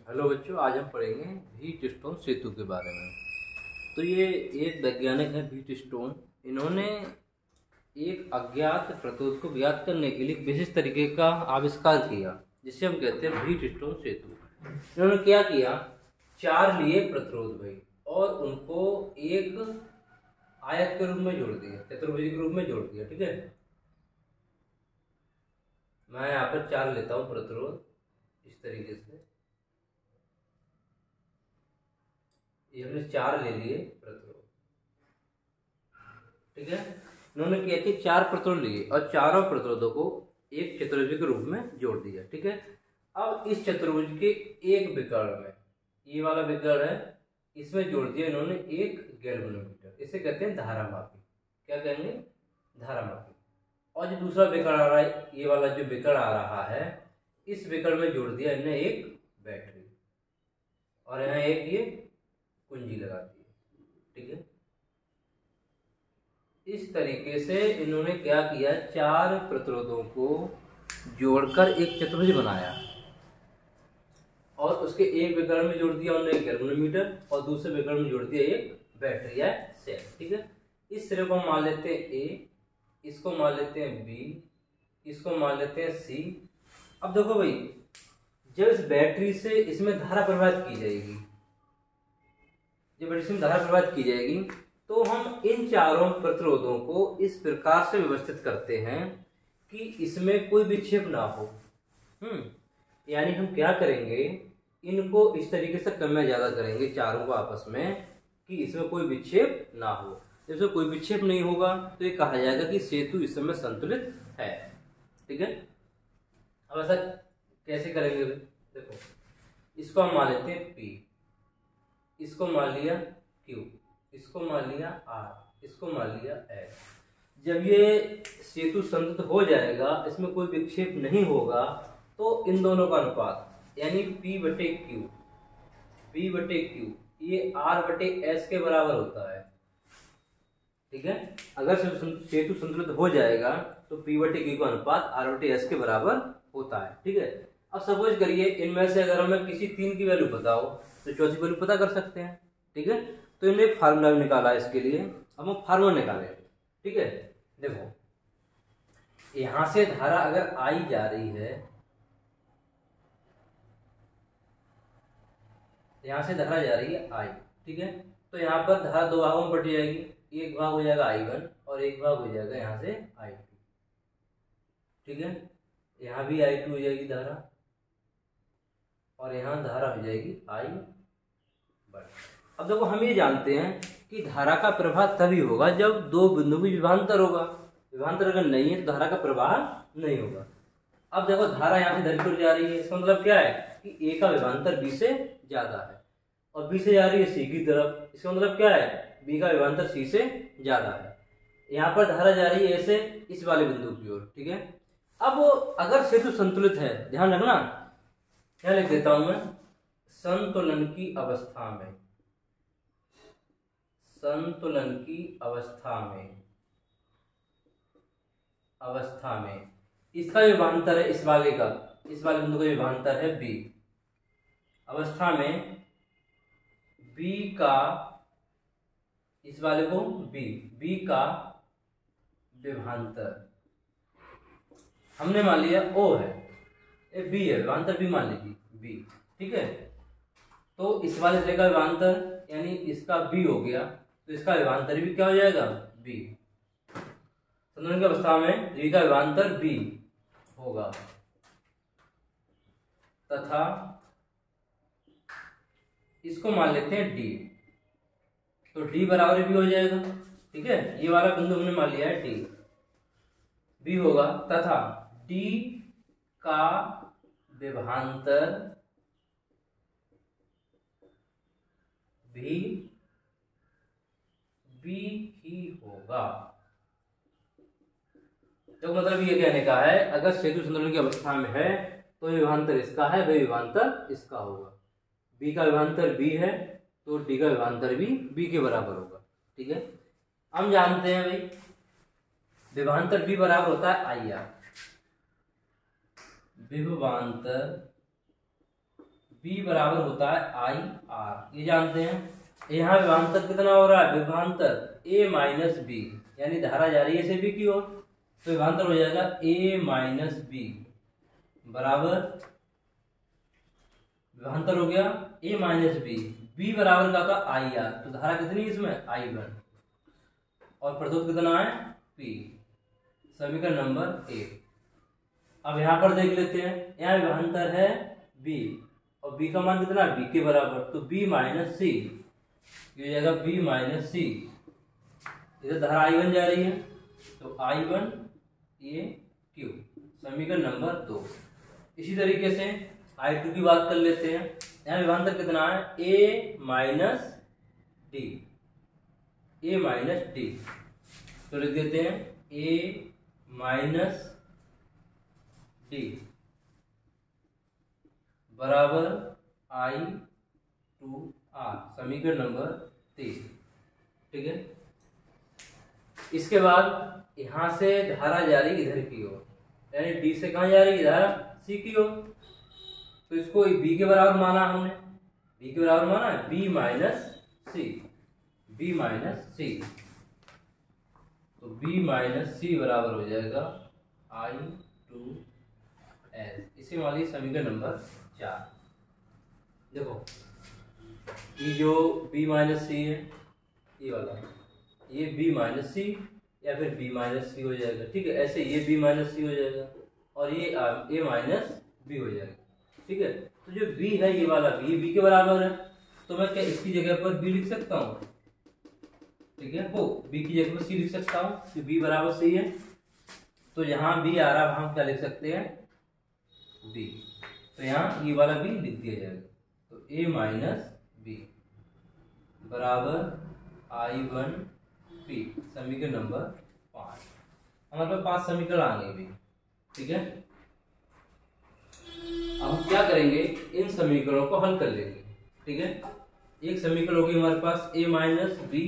Hello बच्चों, आज हम पढ़ेंगे व्हीटस्टोन सेतु के बारे में। तो ये एक वैज्ञानिक है व्हीटस्टोन। इन्होंने एक अज्ञात प्रतोद को ज्ञात करने के लिए विशेष तरीके का आविष्कार किया, जिसे हम कहते हैं व्हीटस्टोन सेतु। इन्होंने क्या किया, 4 लिए प्रतिरोध भाई, और उनको एक आयत के रूप में जोड़ दिया, चतुर्भुज के रूप में जोड़ दिया। ठीक है, मैं यहाँ पर 4 लेता हूँ प्रतिरोध, इस तरीके से ये हमने 4 ले लिए प्रतिरोध। ठीक है, इन्होंने किया कि 4 प्रतिरोध लिए और चारों प्रतिरोधों को एक चतुर्भुज के रूप में जोड़ दिया। ठीक है, अब इस चतुर्भुज के एक विकर्ण में, ये वाला विकर्ण है, इसमें जोड़ दिया इन्होंने एक गैल्वेनोमीटर। इसे कहते हैं धारामापी। क्या कहेंगे? धारामापी। और जो दूसरा विकर्ण आ रहा है, ये वाला जो विकर्ण आ रहा है, इस विकर्ण में जोड़ दिया इन्होंने एक बैटरी, और यहाँ एक ये कुंजी लगा दी। ठीक है, इस तरीके से इन्होंने क्या किया, 4 प्रतिरोधों को जोड़कर एक चतुर्भुज बनाया, और उसके एक विकर्ण में जोड़ दिया उन्होंने एक गैल्वेनोमीटर, और दूसरे विकर्ण में जोड़ दिया एक बैटरी या सेल। ठीक है, इस सिरे को मान लेते हैं ए, इसको मान लेते हैं बी, इसको मान लेते हैं सी। अब देखो भाई, जब इस बैटरी से इसमें धारा प्रवाहित की जाएगी, जब बैटरी में धारा प्रवाहित की जाएगी, तो हम इन चारों प्रतिरोधों को इस प्रकार से व्यवस्थित करते हैं कि इसमें कोई विक्षेप ना हो। यानी हम क्या करेंगे, इनको इस तरीके से कम या ज्यादा करेंगे चारों को आपस में, कि इसमें कोई विक्षेप ना हो। जब इसमें कोई विक्षेप नहीं होगा तो ये कहा जाएगा कि सेतु इस समय संतुलित है। ठीक है, अब ऐसा कैसे करेंगे? देखो, इसको हम मान लेते हैं P, इसको मान लिया Q, इसको मान लिया R, इसको मान लिया S। जब ये सेतु संतुलित हो जाएगा, इसमें कोई विक्षेप नहीं होगा, तो इन दोनों का अनुपात यानी P/Q, P/Q ये R/S के बराबर होता है। ठीक है, अगर सेतु संतुलित हो जाएगा तो P/Q का अनुपात R/S के बराबर होता है। ठीक है, अब सपोज करिए इनमें से अगर हमें किसी 3 की वैल्यू पता हो तो चौथी वैल्यू पता कर सकते हैं। ठीक है, तो इन्होंने फार्मूला निकाला इसके लिए। अब हम फार्मूला निकालें। ठीक है, देखो, यहां से धारा अगर आई जा रही है, यहां से धारा जा रही है आई। ठीक है, तो यहाँ पर धारा 2 भागों में बट जाएगी, एक भाग हो जाएगा I1 और एक भाग हो जाएगा यहाँ से I2। ठीक है, यहाँ भी I2 हो जाएगी धारा, और यहाँ धारा हो जाएगी I1। अब देखो, हम ये जानते हैं कि धारा का प्रवाह तभी होगा जब 2 बिंदु भी विभवांतर होगा। विभवांतर अगर नहीं है तो धारा का प्रवाह नहीं होगा। अब देखो, धारा यहाँ से धरी की ओर जा रही है, इसका मतलब क्या है कि A का विभवांतर B से ज्यादा है, और B से जा रही है C की तरफ, इसका मतलब क्या है, B का विभवांतर C से ज्यादा है। यहाँ पर धारा जा रही है A से इस वाले बिंदु की ओर। ठीक है, अब अगर सेतु संतुलित है, ध्यान रखना, क्या लिख देता हूं मैं, संतुलन की अवस्था में, संतुलन की अवस्था में इसका विभवांतर है इस वाले का, इस वाले बिंदु का विभवांतर है B। अवस्था में B का, इस वाले को B का विभवांतर हमने मान लिया O है, ये B है, विभवांतर B मान लीजिए B। ठीक है, तो इस वाले सिरे का विभवांतर यानी इसका B हो गया, तो इसका विभवांतर भी क्या हो जाएगा, B। संतुलन की अवस्था में B का विभवांतर B होगा, तथा इसको मान लेते हैं D, तो D बराबर B हो जाएगा। ठीक है, ये वाला बिंदु हमने मान लिया है D, B होगा, तथा D का विभवांतर भी B ही होगा। तो मतलब ये कहने का है, अगर सेतु संतुलन की अवस्था में है तो विभवांतर इसका है, वही विभवांतर इसका होगा। B का विभवांतर B है तो D का विभवांतर भी B के बराबर होगा। ठीक है, हम जानते हैं भाई विभवांतर B बराबर होता है IR, विभवांतर B बराबर होता है आई आर, ये जानते हैं। यहाँ विभवांतर कितना हो रहा है, विभवांतर A माइनस बी, यानी धारा जा रही है इसे B की ओर, तो विभवांतर हो जाएगा A माइनस बी बराबर, विभवांतर हो गया A माइनस बी, B बराबर का था आई आर, तो धारा कितनी है इसमें I1, और प्रतिरोध कितना है P, समीकरण नंबर 1। अब यहाँ पर देख लेते हैं, यहाँ विभवांतर है B और B का मान कितना, B के बराबर, तो B माइनस सी, ये हो जाएगा B माइनस सी, इधर धारा I1 जा रही है, तो I1 ये Q, समीकरण नंबर 2। इसी तरीके से I2 की बात कर लेते हैं, यहाँ विभवांतर कितना है A minus D, A minus D, तो लिख देते हैं A माइनस डी बराबर I2R, समीकरण नंबर 3। ठीक है, इसके बाद यहां से धारा जा रही इधर की ओर, यानी D से कहां जा रही है धारा, C की ओर, तो इसको B के बराबर माना हमने, B के बराबर माना है B माइनस सी, B माइनस सी, तो B माइनस सी बराबर हो जाएगा I2S, इसे मान लीजिए समीकरण नंबर 4। देखो ये जो B माइनस सी है, ये वाला, ये B माइनस सी या फिर B माइनस सी हो जाएगा। ठीक है, ऐसे ये B माइनस सी हो जाएगा और ये A माइनस बी हो जाएगा। ठीक है, तो जो B है ये वाला B, ये B के बराबर है, तो मैं क्या इसकी जगह पर B लिख सकता हूँ। ठीक है, वो B की जगह पर C लिख सकता हूँ, तो B बराबर C है, तो यहाँ B आ रहा, हम क्या लिख सकते हैं B, तो यहाँ ये वाला B लिख दिया जाएगा, तो A माइनस बी बराबर I1P, समीकरण नंबर 5। हमारे पास 5 समीकरण आ गए भी। ठीक है, अब हम क्या करेंगे, इन समीकरणों को हल कर लेंगे। ठीक है, एक समीकरण होगी हमारे पास A माइनस बी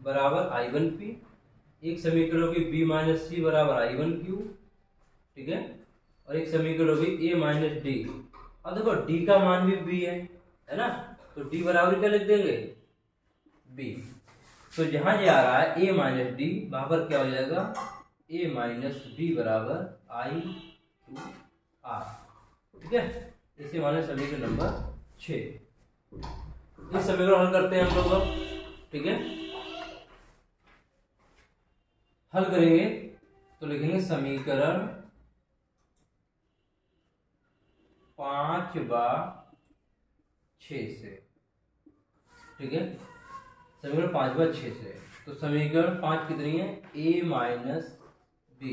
बराबर I1P, एक समीकरण होगी B माइनस सी बराबर I1Q। ठीक है, और एक समीकरण होगी A माइनस डी। अब देखो D का मान भी B है ना, तो D बराबर क्या लिख देंगे B, तो जहां जे आ रहा है A माइनस डी, वहां पर क्या हो जाएगा A माइनस डी बराबर I2R। ठीक है, इसे माने समीकरण नंबर 6। इस समीकरण हल करते हैं हम लोग अब। ठीक है, हल करेंगे तो लिखेंगे समीकरण 5/6 से। ठीक है, समीकरण 5/6 से, तो समीकरण 5 कितनी है, A माइनस बी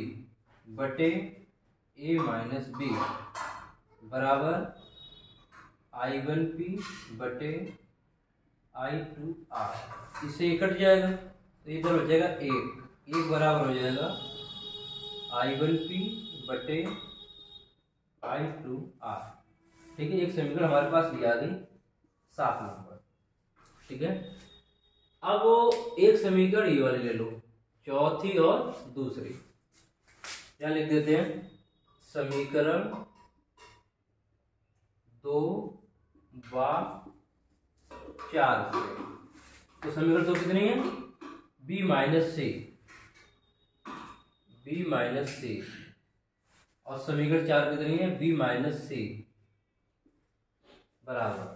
बटे A माइनस बी बराबर I1P बटे I2R। इससे ये कट जाएगा, तो इधर हो जाएगा एक बराबर हो जाएगा I1P बटे I2R। ठीक है, एक समीकरण हमारे पास ये आ गई 7 नंबर। ठीक है, अब वो एक समीकरण ये वाली ले लो, चौथी और दूसरी, क्या लिख देते हैं, समीकरण 2/4 से। तो समीकरण 2 कितनी है, B माइनस सी, और समीकरण 4 कितनी है, B माइनस सी बराबर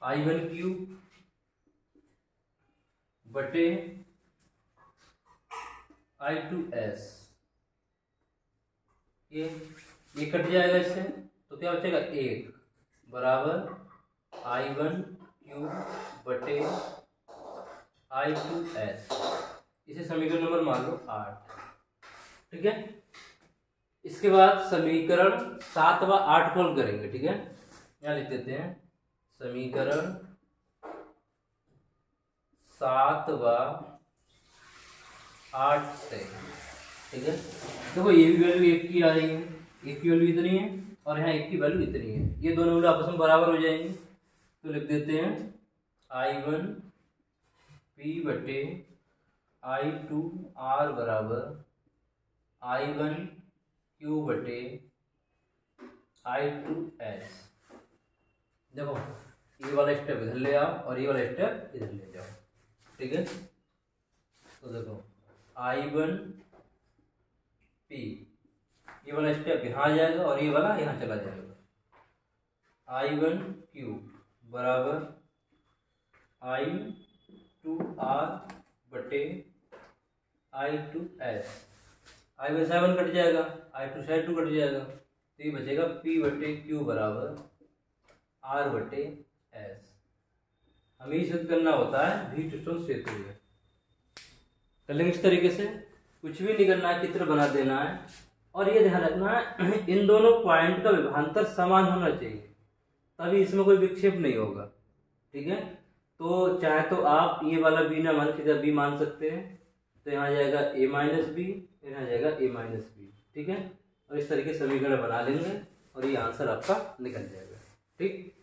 I1Q बटे I2S। ये कट जाएगा इससे, तो क्या बचेगा 1 बराबर I1Q बटे I2S। इसे समीकरण नंबर मान लो 8। ठीक है, इसके बाद समीकरण 7 व 8 को हल करेंगे। ठीक है, यहाँ लिख देते हैं समीकरण 7 व 8 से। ठीक है, देखो ये भी वैल्यू 1 की आ रही है, 1 की वैल्यू इतनी है और यहाँ 1 की वैल्यू इतनी है, ये दोनों वैल्यू आपस में बराबर हो जाएंगी, तो लिख देते हैं I1P बटे I2R बराबर I1Q बटे I2S। देखो ये वाला स्टेप इधर ले आओ और ये वाला स्टेप इधर ले जाओ, ठीक है। तो देखो I1 P, ये वाला स्टेप यहाँ आ जाएगा और ये वाला यहाँ चला जाएगा। I1 Q बराबर I2R बटे I2S। I1 से I1 कट जाएगा, I2 से I2 कट जाएगा, तो ये बचेगा P बटे Q बराबर R बटे S। हमें ये सिद्ध करना होता है व्हीटस्टोन क्षेत्र में। कर लेंगे इस तरीके से, कुछ भी नहीं करना है, चित्र बना देना है। और ये ध्यान रखना है इन दोनों पॉइंट का विभवांतर समान होना चाहिए, तभी इसमें कोई विक्षेप नहीं होगा, ठीक है। तो चाहे तो आप ये वाला बी ना मान सीधा बी मान सकते हैं, तो यहाँ जाएगा a माइनस बी, यहाँ जाएगा a माइनस बी, ठीक है। और इस तरीके से समीकरण बना लेंगे और ये आंसर आपका निकल जाएगा, ठीक।